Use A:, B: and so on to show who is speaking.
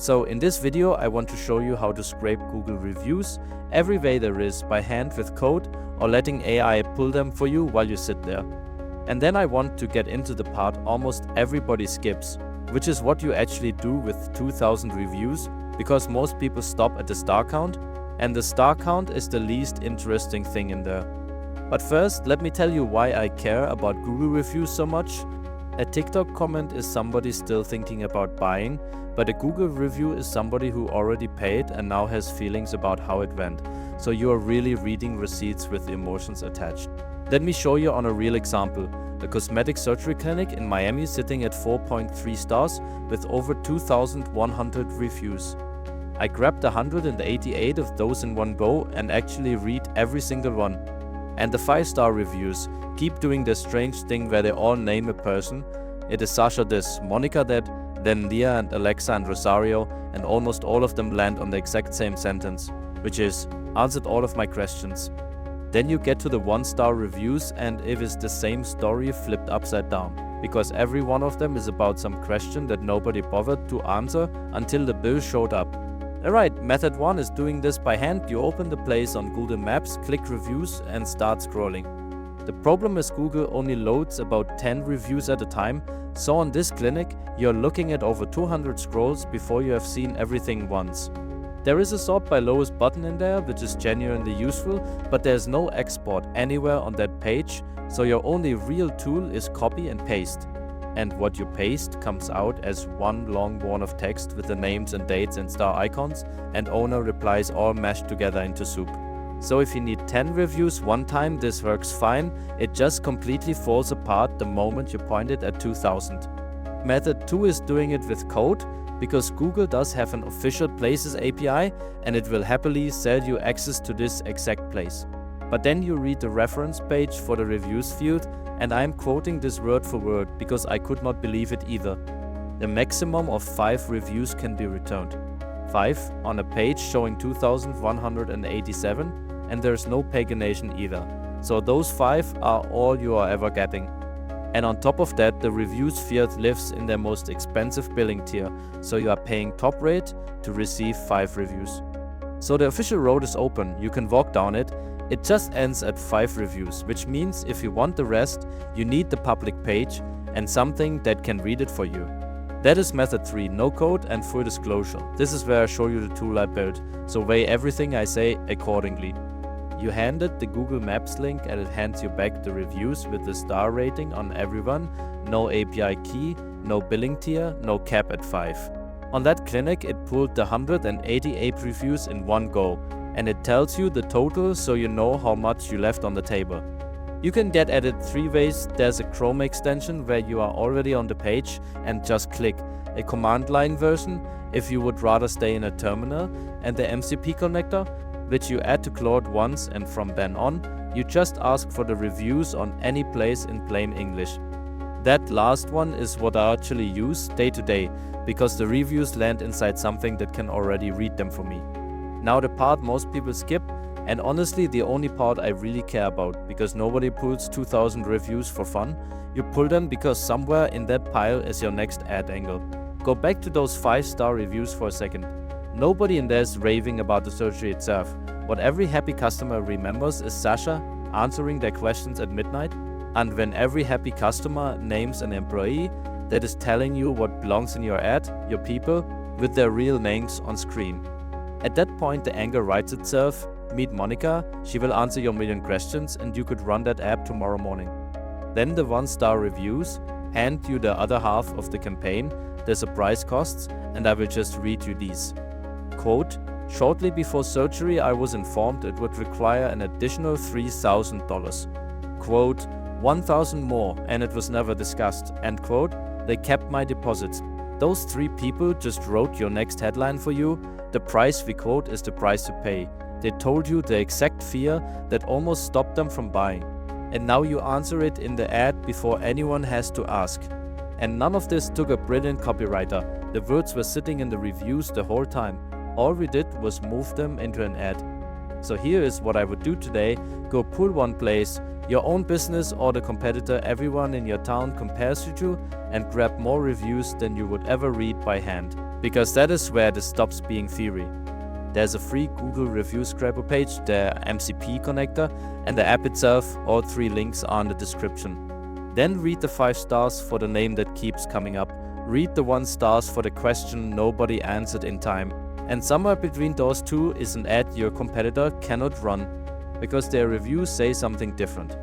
A: So in this video, I want to show you how to scrape Google reviews every way there is by hand with code or letting AI pull them for you while you sit there. And then I want to get into the part almost everybody skips, which is what you actually do with 2000 reviews, because most people stop at the star count, and the star count is the least interesting thing in there. But first, let me tell you why I care about Google reviews so much. A TikTok comment is somebody still thinking about buying, but a Google review is somebody who already paid and now has feelings about how it went. So you are really reading receipts with emotions attached. Let me show you on a real example. The cosmetic surgery clinic in Miami sitting at 4.3 stars with over 2,100 reviews. I grabbed 188 of those in one go and actually read every single one. And the 5-star reviews keep doing this strange thing where they all name a person. It is Sasha this, Monica that, then Leah and Alexa and Rosario, and almost all of them land on the exact same sentence, which is, answered all of my questions. Then you get to the 1-star reviews and it is the same story flipped upside down, because every one of them is about some question that nobody bothered to answer until the bill showed up. Alright, method 1 is doing this by hand. You open the place on Google Maps, click reviews and start scrolling. The problem is Google only loads about 10 reviews at a time, so on this clinic you're looking at over 200 scrolls before you have seen everything once. There is a sort by lowest button in there, which is genuinely useful, but there's no export anywhere on that page, so your only real tool is copy and paste. And what you paste comes out as one long wall of text with the names and dates and star icons, and owner replies all mashed together into soup. So if you need 10 reviews one time, this works fine. It just completely falls apart the moment you point it at 2000. Method 2 is doing it with code, because Google does have an official Places API and it will happily sell you access to this exact place. But then you read the reference page for the reviews field, and I'm quoting this word for word because I could not believe it either. The maximum of 5 reviews can be returned. 5 on a page showing 2,187, and there's no pagination either. So those 5 are all you are ever getting. And on top of that, the reviews field lives in their most expensive billing tier, so you are paying top rate to receive 5 reviews. So the official road is open, you can walk down it. It just ends at 5 reviews, which means if you want the rest, you need the public page and something that can read it for you. That is method 3, no code and full disclosure. This is where I show you the tool I built, so weigh everything I say accordingly. You hand it the Google Maps link and it hands you back the reviews with the star rating on everyone, no API key, no billing tier, no cap at 5. On that clinic it pulled the 188 reviews in one go, and it tells you the total so you know how much you left on the table. You can get at it 3 ways. There's a Chrome extension where you are already on the page and just click, a command line version if you would rather stay in a terminal, and the MCP connector, which you add to Claude once, and from then on, you just ask for the reviews on any place in plain English. That last one is what I actually use day to day, because the reviews land inside something that can already read them for me. Now the part most people skip, and honestly the only part I really care about, because nobody pulls 2000 reviews for fun. You pull them because somewhere in that pile is your next ad angle. Go back to those 5-star reviews for a second. Nobody in there is raving about the surgery itself. What every happy customer remembers is Sasha answering their questions at midnight, and when every happy customer names an employee that is telling you what belongs in your ad, your people, with their real names on screen. At that point the anger writes itself. Meet Monica, she will answer your million questions and you could run that app tomorrow morning. Then the 1-star reviews hand you the other half of the campaign, the surprise costs, and I will just read you these. Quote, shortly before surgery I was informed it would require an additional $3,000. Quote, 1,000 more and it was never discussed. End quote, they kept my deposits. Those 3 people just wrote your next headline for you. The price we quote is the price to pay. They told you the exact fear that almost stopped them from buying. And now you answer it in the ad before anyone has to ask. And none of this took a brilliant copywriter. The words were sitting in the reviews the whole time. All we did was move them into an ad. So here is what I would do today. Go pull one place, your own business or the competitor everyone in your town compares you to, and grab more reviews than you would ever read by hand. because that is where this stops being theory. There's a free Google Review Scraper page, the MCP connector, and the app itself. All 3 links are in the description. Then read the 5 stars for the name that keeps coming up. Read the 1 stars for the question nobody answered in time. And somewhere between those 2 is an ad your competitor cannot run, because their reviews say something different.